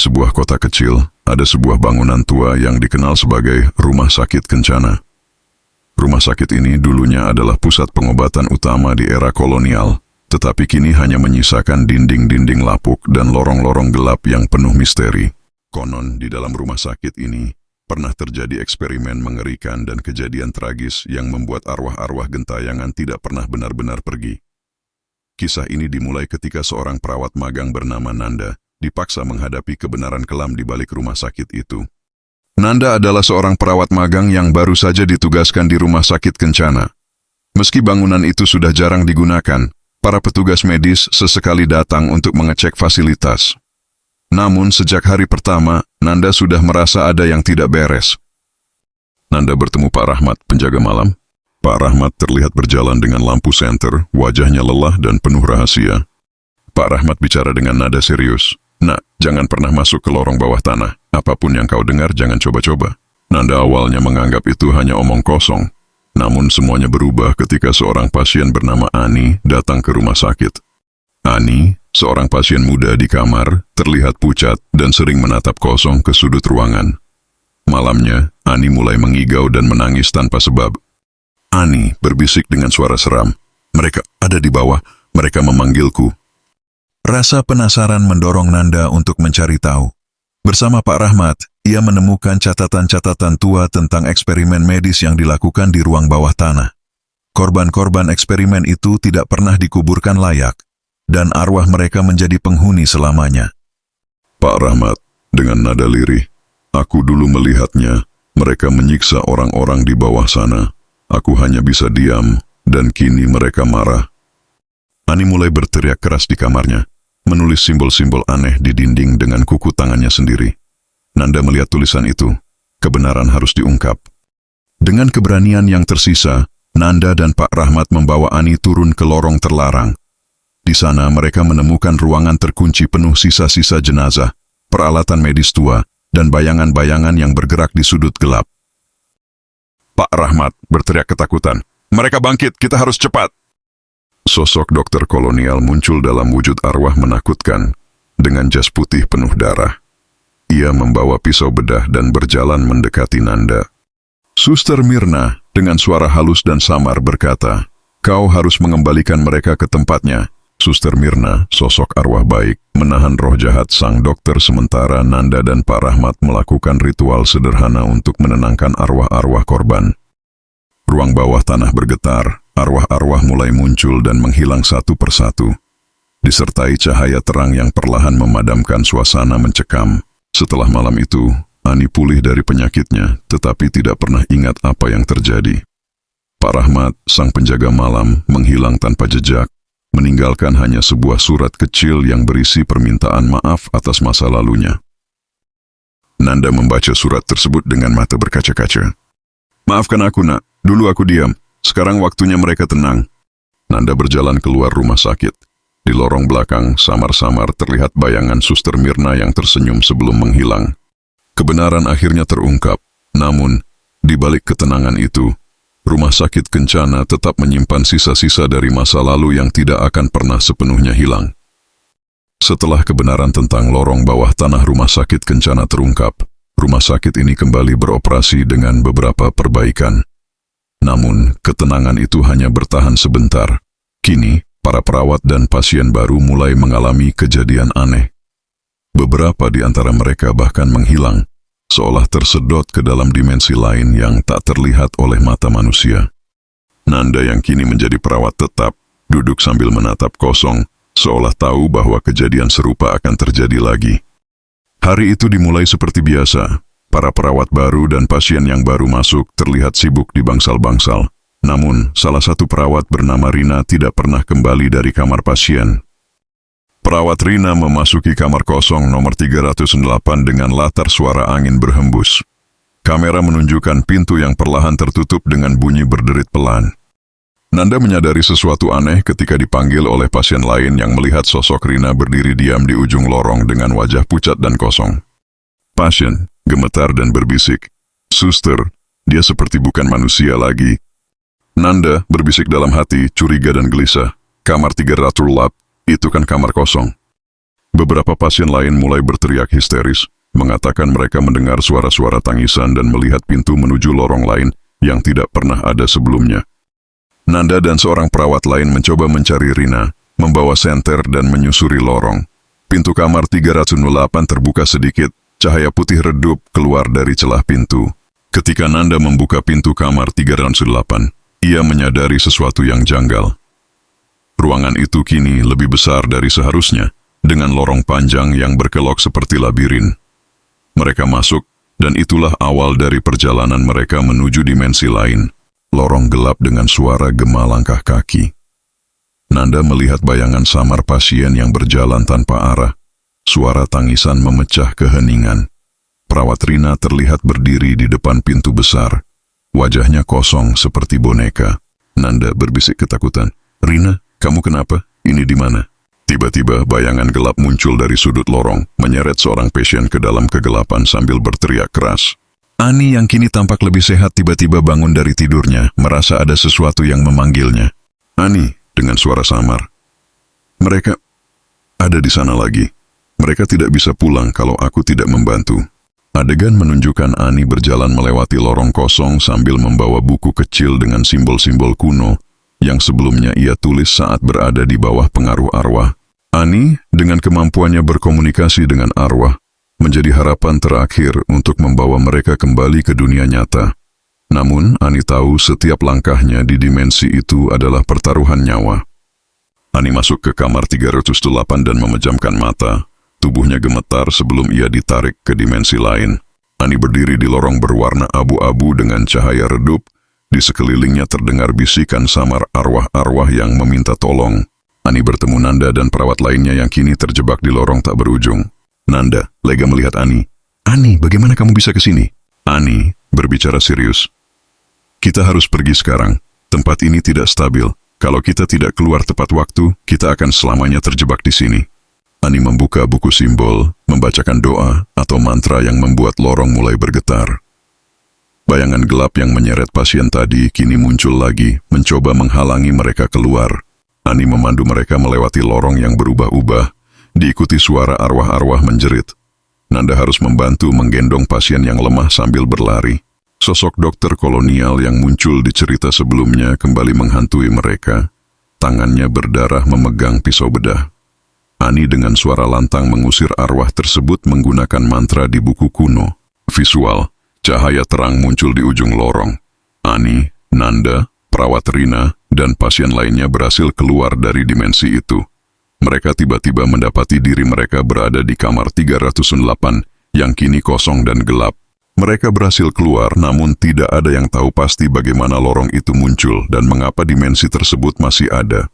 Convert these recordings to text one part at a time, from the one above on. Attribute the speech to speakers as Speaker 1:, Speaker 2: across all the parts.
Speaker 1: sebuah kota kecil, ada sebuah bangunan tua yang dikenal sebagai Rumah Sakit Kencana. Rumah sakit ini dulunya adalah pusat pengobatan utama di era kolonial, tetapi kini hanya menyisakan dinding-dinding lapuk dan lorong-lorong gelap yang penuh misteri. Konon di dalam rumah sakit ini pernah terjadi eksperimen mengerikan dan kejadian tragis yang membuat arwah-arwah gentayangan tidak pernah benar-benar pergi. Kisah ini dimulai ketika seorang perawat magang bernama Nanda dipaksa menghadapi kebenaran kelam di balik rumah sakit itu. Nanda adalah seorang perawat magang yang baru saja ditugaskan di Rumah Sakit Kencana. Meski bangunan itu sudah jarang digunakan, para petugas medis sesekali datang untuk mengecek fasilitas. Namun sejak hari pertama, Nanda sudah merasa ada yang tidak beres. Nanda bertemu Pak Rahmat, penjaga malam. Pak Rahmat terlihat berjalan dengan lampu senter, wajahnya lelah dan penuh rahasia. Pak Rahmat bicara dengan nada serius. "Nak, jangan pernah masuk ke lorong bawah tanah. Apapun yang kau dengar, jangan coba-coba." Nanda awalnya menganggap itu hanya omong kosong. Namun semuanya berubah ketika seorang pasien bernama Ani datang ke rumah sakit. Ani, seorang pasien muda di kamar, terlihat pucat dan sering menatap kosong ke sudut ruangan. Malamnya, Ani mulai mengigau dan menangis tanpa sebab. Ani berbisik dengan suara seram. "Mereka ada di bawah, mereka memanggilku." Rasa penasaran mendorong Nanda untuk mencari tahu. Bersama Pak Rahmat, ia menemukan catatan-catatan tua tentang eksperimen medis yang dilakukan di ruang bawah tanah. Korban-korban eksperimen itu tidak pernah dikuburkan layak, dan arwah mereka menjadi penghuni selamanya. "Pak Rahmat," dengan nada lirih, "aku dulu melihatnya, mereka menyiksa orang-orang di bawah sana. Aku hanya bisa diam, dan kini mereka marah." Ani mulai berteriak keras di kamarnya, menulis simbol-simbol aneh di dinding dengan kuku tangannya sendiri. Nanda melihat tulisan itu. Kebenaran harus diungkap. Dengan keberanian yang tersisa, Nanda dan Pak Rahmat membawa Ani turun ke lorong terlarang. Di sana mereka menemukan ruangan terkunci penuh sisa-sisa jenazah, peralatan medis tua, dan bayangan-bayangan yang bergerak di sudut gelap. Pak Rahmat berteriak ketakutan. "Mereka bangkit, kita harus cepat!" Sosok dokter kolonial muncul dalam wujud arwah menakutkan, dengan jas putih penuh darah. Ia membawa pisau bedah dan berjalan mendekati Nanda. Suster Mirna, dengan suara halus dan samar berkata, "Kau harus mengembalikan mereka ke tempatnya." Suster Mirna, sosok arwah baik, menahan roh jahat sang dokter sementara Nanda dan Pak Rahmat melakukan ritual sederhana untuk menenangkan arwah-arwah korban. Ruang bawah tanah bergetar, arwah-arwah mulai muncul dan menghilang satu persatu. Disertai cahaya terang yang perlahan memadamkan suasana mencekam. Setelah malam itu, Ani pulih dari penyakitnya, tetapi tidak pernah ingat apa yang terjadi. Pak Rahmat, sang penjaga malam, menghilang tanpa jejak, meninggalkan hanya sebuah surat kecil yang berisi permintaan maaf atas masa lalunya. Nanda membaca surat tersebut dengan mata berkaca-kaca. "Maafkan aku, Nak. Dulu aku diam. Sekarang waktunya mereka tenang." Nanda berjalan keluar rumah sakit. Di lorong belakang, samar-samar terlihat bayangan Suster Mirna yang tersenyum sebelum menghilang. Kebenaran akhirnya terungkap. Namun, di balik ketenangan itu, Rumah Sakit Kencana tetap menyimpan sisa-sisa dari masa lalu yang tidak akan pernah sepenuhnya hilang. Setelah kebenaran tentang lorong bawah tanah Rumah Sakit Kencana terungkap, rumah sakit ini kembali beroperasi dengan beberapa perbaikan. Namun, ketenangan itu hanya bertahan sebentar. Kini, para perawat dan pasien baru mulai mengalami kejadian aneh. Beberapa di antara mereka bahkan menghilang, seolah tersedot ke dalam dimensi lain yang tak terlihat oleh mata manusia. Nanda yang kini menjadi perawat tetap, duduk sambil menatap kosong, seolah tahu bahwa kejadian serupa akan terjadi lagi. Hari itu dimulai seperti biasa. Para perawat baru dan pasien yang baru masuk terlihat sibuk di bangsal-bangsal. Namun, salah satu perawat bernama Rina tidak pernah kembali dari kamar pasien. Perawat Rina memasuki kamar kosong nomor 308 dengan latar suara angin berhembus. Kamera menunjukkan pintu yang perlahan tertutup dengan bunyi berderit pelan. Nanda menyadari sesuatu aneh ketika dipanggil oleh pasien lain yang melihat sosok Rina berdiri diam di ujung lorong dengan wajah pucat dan kosong. Pasien gemetar dan berbisik, "Suster, dia seperti bukan manusia lagi." Nanda berbisik dalam hati, curiga dan gelisah. "Kamar 308, itu kan kamar kosong." Beberapa pasien lain mulai berteriak histeris, mengatakan mereka mendengar suara-suara tangisan dan melihat pintu menuju lorong lain yang tidak pernah ada sebelumnya. Nanda dan seorang perawat lain mencoba mencari Rina, membawa senter dan menyusuri lorong. Pintu kamar 308 terbuka sedikit, cahaya putih redup keluar dari celah pintu. Ketika Nanda membuka pintu kamar 308, ia menyadari sesuatu yang janggal. Ruangan itu kini lebih besar dari seharusnya, dengan lorong panjang yang berkelok seperti labirin. Mereka masuk, dan itulah awal dari perjalanan mereka menuju dimensi lain. Lorong gelap dengan suara gema langkah kaki. Nanda melihat bayangan samar pasien yang berjalan tanpa arah. Suara tangisan memecah keheningan. Perawat Rina terlihat berdiri di depan pintu besar. Wajahnya kosong seperti boneka. Nanda berbisik ketakutan. "Rina, kamu kenapa? Ini di mana?" Tiba-tiba bayangan gelap muncul dari sudut lorong, menyeret seorang pasien ke dalam kegelapan sambil berteriak keras. Ani yang kini tampak lebih sehat tiba-tiba bangun dari tidurnya, merasa ada sesuatu yang memanggilnya. "Ani," dengan suara samar. "Mereka ada di sana lagi. Mereka tidak bisa pulang kalau aku tidak membantu." Adegan menunjukkan Ani berjalan melewati lorong kosong sambil membawa buku kecil dengan simbol-simbol kuno yang sebelumnya ia tulis saat berada di bawah pengaruh arwah. Ani, dengan kemampuannya berkomunikasi dengan arwah, menjadi harapan terakhir untuk membawa mereka kembali ke dunia nyata. Namun, Ani tahu setiap langkahnya di dimensi itu adalah pertaruhan nyawa. Ani masuk ke kamar 308 dan memejamkan mata. Tubuhnya gemetar sebelum ia ditarik ke dimensi lain. Ani berdiri di lorong berwarna abu-abu dengan cahaya redup. Di sekelilingnya terdengar bisikan samar arwah-arwah yang meminta tolong. Ani bertemu Nanda dan perawat lainnya yang kini terjebak di lorong tak berujung. Nanda, lega melihat Ani. "Ani, bagaimana kamu bisa ke sini?" Ani berbicara serius. "Kita harus pergi sekarang. Tempat ini tidak stabil. Kalau kita tidak keluar tepat waktu, kita akan selamanya terjebak di sini." Ani membuka buku simbol, membacakan doa atau mantra yang membuat lorong mulai bergetar. Bayangan gelap yang menyeret pasien tadi kini muncul lagi, mencoba menghalangi mereka keluar. Ani memandu mereka melewati lorong yang berubah-ubah, diikuti suara arwah-arwah menjerit. Nanda harus membantu menggendong pasien yang lemah sambil berlari. Sosok dokter kolonial yang muncul di cerita sebelumnya kembali menghantui mereka. Tangannya berdarah memegang pisau bedah. Ani dengan suara lantang mengusir arwah tersebut menggunakan mantra di buku kuno. Visual. Cahaya terang muncul di ujung lorong. Ani, Nanda, perawat Rina, dan pasien lainnya berhasil keluar dari dimensi itu. Mereka tiba-tiba mendapati diri mereka berada di kamar 308 yang kini kosong dan gelap. Mereka berhasil keluar namun tidak ada yang tahu pasti bagaimana lorong itu muncul dan mengapa dimensi tersebut masih ada.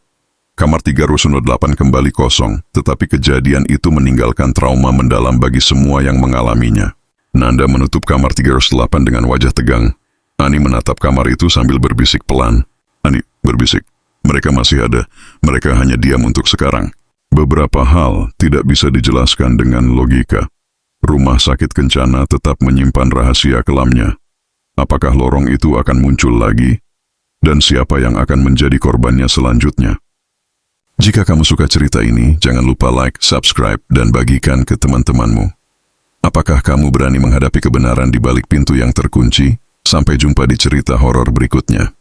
Speaker 1: Kamar 308 kembali kosong, tetapi kejadian itu meninggalkan trauma mendalam bagi semua yang mengalaminya. Nanda menutup kamar 308 dengan wajah tegang. Ani menatap kamar itu sambil berbisik pelan. Ani berbisik, "Mereka masih ada. Mereka hanya diam untuk sekarang." Beberapa hal tidak bisa dijelaskan dengan logika. Rumah sakit Kencana tetap menyimpan rahasia kelamnya. Apakah lorong itu akan muncul lagi? Dan siapa yang akan menjadi korbannya selanjutnya? Jika kamu suka cerita ini, jangan lupa like, subscribe, dan bagikan ke teman-temanmu. Apakah kamu berani menghadapi kebenaran di balik pintu yang terkunci? Sampai jumpa di cerita horor berikutnya.